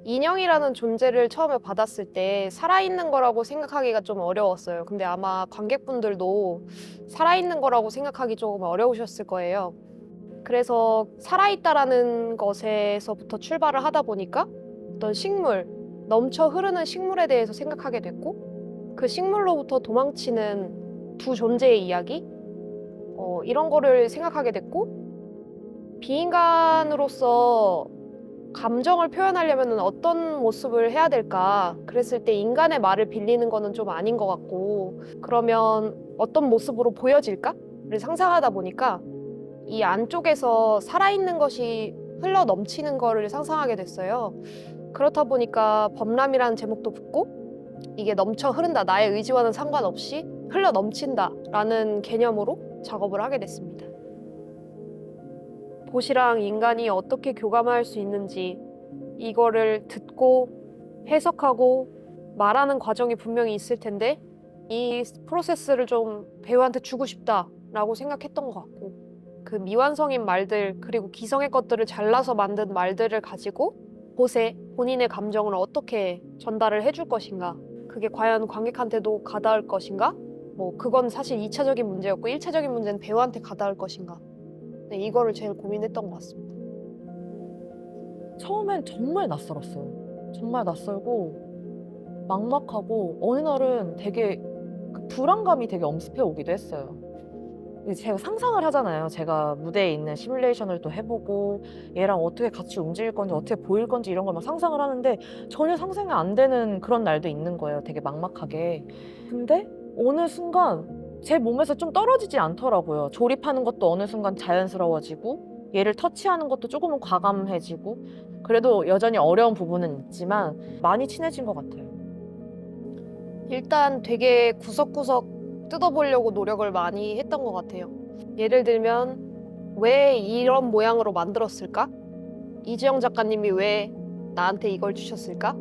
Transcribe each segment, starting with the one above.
인형이라는 존재를 처음에 받았을 때 살아있는 거라고 생각하기가 좀 어려웠어요. 근데 아마 관객분들도 살아있는 거라고 생각하기 조금 어려우셨을 거예요. 그래서 살아있다라는 것에서부터 출발을 하다 보니까 어떤 식물, 넘쳐 흐르는 식물에 대해서 생각하게 됐고, 그 식물로부터 도망치는 두 존재의 이야기, 이런 거를 생각하게 됐고, 비인간으로서 감정을 표현하려면 어떤 모습을 해야 될까? 그랬을 때 인간의 말을 빌리는 거는 좀 아닌 것 같고, 그러면 어떤 모습으로 보여질까?를 상상하다 보니까 이 안쪽에서 살아있는 것이 흘러 넘치는 거를 상상하게 됐어요. 그렇다 보니까 범람이라는 제목도 붙고, 이게 넘쳐 흐른다, 나의 의지와는 상관없이 흘러 넘친다라는 개념으로 작업을 하게 됐습니다. 보시랑 인간이 어떻게 교감할 수 있는지, 이거를 듣고 해석하고 말하는 과정이 분명히 있을 텐데, 이 프로세스를 좀 배우한테 주고 싶다라고 생각했던 것 같고, 그 미완성인 말들, 그리고 기성의 것들을 잘라서 만든 말들을 가지고 보세, 본인의 감정을 어떻게 전달을 해줄 것인가, 그게 과연 관객한테도 가닿을 것인가, 뭐 그건 사실 2차적인 문제였고 1차적인 문제는 배우한테 가닿을 것인가. 네, 이거를 제일 고민했던 것 같습니다. 처음엔 정말 낯설었어요. 정말 낯설고 막막하고 어느 날은 되게 그 불안감이 되게 엄습해 오기도 했어요. 이제 제가 상상을 하잖아요. 제가 무대에 있는 시뮬레이션을 또 해보고 얘랑 어떻게 같이 움직일 건지 어떻게 보일 건지 이런 걸 막 상상을 하는데 전혀 상상이 안 되는 그런 날도 있는 거예요. 되게 막막하게. 근데 어느 순간 제 몸에서 좀 떨어지지 않더라고요. 조립하는 것도 어느 순간 자연스러워지고 얘를 터치하는 것도 조금은 과감해지고 그래도 여전히 어려운 부분은 있지만 많이 친해진 것 같아요. 일단 되게 구석구석 뜯어보려고 노력을 많이 했던 것 같아요. 예를 들면 왜 이런 모양으로 만들었을까? 이지영 작가님이 왜 나한테 이걸 주셨을까?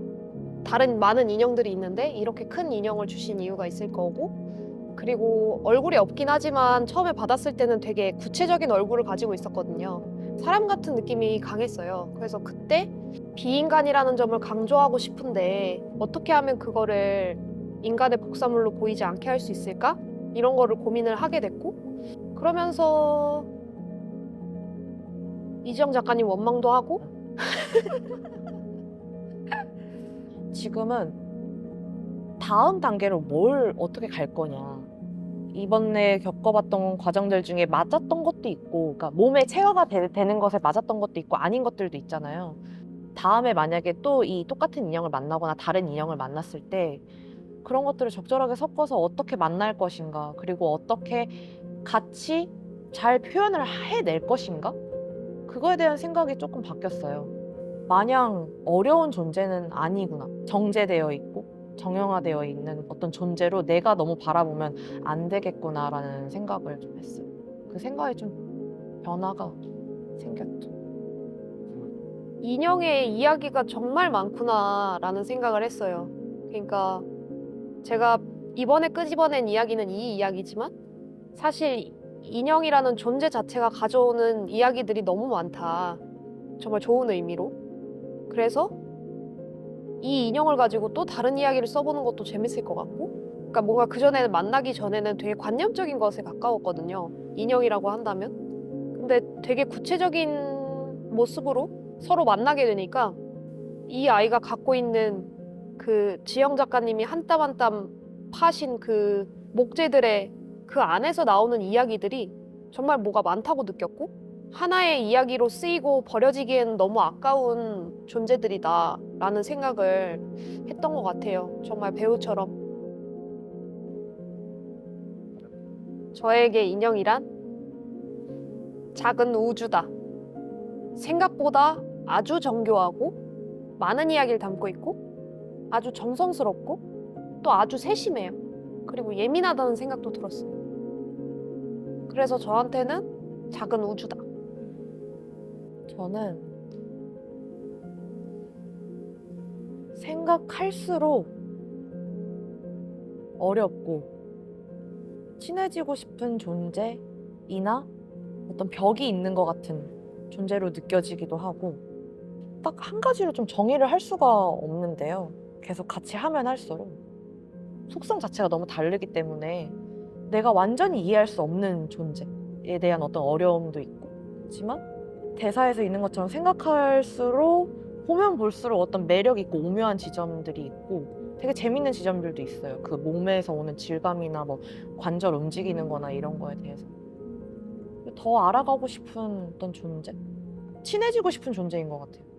다른 많은 인형들이 있는데 이렇게 큰 인형을 주신 이유가 있을 거고, 그리고 얼굴이 없긴 하지만 처음에 받았을 때는 되게 구체적인 얼굴을 가지고 있었거든요. 사람 같은 느낌이 강했어요. 그래서 그때 비인간이라는 점을 강조하고 싶은데 어떻게 하면 그거를 인간의 복사물로 보이지 않게 할 수 있을까? 이런 거를 고민을 하게 됐고, 그러면서 이지영 작가님 원망도 하고. 지금은 다음 단계로 뭘 어떻게 갈 거냐. 이번에 겪어봤던 과정들 중에 맞았던 것도 있고, 그러니까 몸에 체화가 되는 것에 맞았던 것도 있고, 아닌 것들도 있잖아요. 다음에 만약에 또 이 똑같은 인형을 만나거나 다른 인형을 만났을 때 그런 것들을 적절하게 섞어서 어떻게 만날 것인가, 그리고 어떻게 같이 잘 표현을 해낼 것인가? 그거에 대한 생각이 조금 바뀌었어요. 마냥 어려운 존재는 아니구나. 정제되어 있고 정형화되어 있는 어떤 존재로 내가 너무 바라보면 안 되겠구나라는 생각을 좀 했어요. 그 생각에 좀 변화가 생겼죠. 인형의 이야기가 정말 많구나라는 생각을 했어요. 그러니까 제가 이번에 끄집어낸 이야기는 이 이야기지만 사실 인형이라는 존재 자체가 가져오는 이야기들이 너무 많다. 정말 좋은 의미로. 그래서 이 인형을 가지고 또 다른 이야기를 써보는 것도 재밌을 것 같고, 그러니까 뭔가 그전에는 만나기 전에는 되게 관념적인 것에 가까웠거든요. 인형이라고 한다면. 근데 되게 구체적인 모습으로 서로 만나게 되니까 이 아이가 갖고 있는 그 지영 작가님이 한 땀 한 땀 파신 그 목재들의 그 안에서 나오는 이야기들이 정말 뭐가 많다고 느꼈고, 하나의 이야기로 쓰이고 버려지기에는 너무 아까운 존재들이다라는 생각을 했던 것 같아요. 정말 배우처럼. 저에게 인형이란 작은 우주다. 생각보다 아주 정교하고 많은 이야기를 담고 있고 아주 정성스럽고 또 아주 세심해요. 그리고 예민하다는 생각도 들었어요. 그래서 저한테는 작은 우주다. 저는 생각할수록 어렵고 친해지고 싶은 존재이나 어떤 벽이 있는 것 같은 존재로 느껴지기도 하고 딱 한 가지로 좀 정의를 할 수가 없는데요. 계속 같이 하면 할수록 속성 자체가 너무 다르기 때문에 내가 완전히 이해할 수 없는 존재에 대한 어떤 어려움도 있고, 그렇지만 대사에서 있는 것처럼 생각할수록 보면 볼수록 어떤 매력 있고 오묘한 지점들이 있고 되게 재밌는 지점들도 있어요. 그 몸에서 오는 질감이나 뭐 관절 움직이는 거나 이런 거에 대해서 더 알아가고 싶은 어떤 존재? 친해지고 싶은 존재인 것 같아요.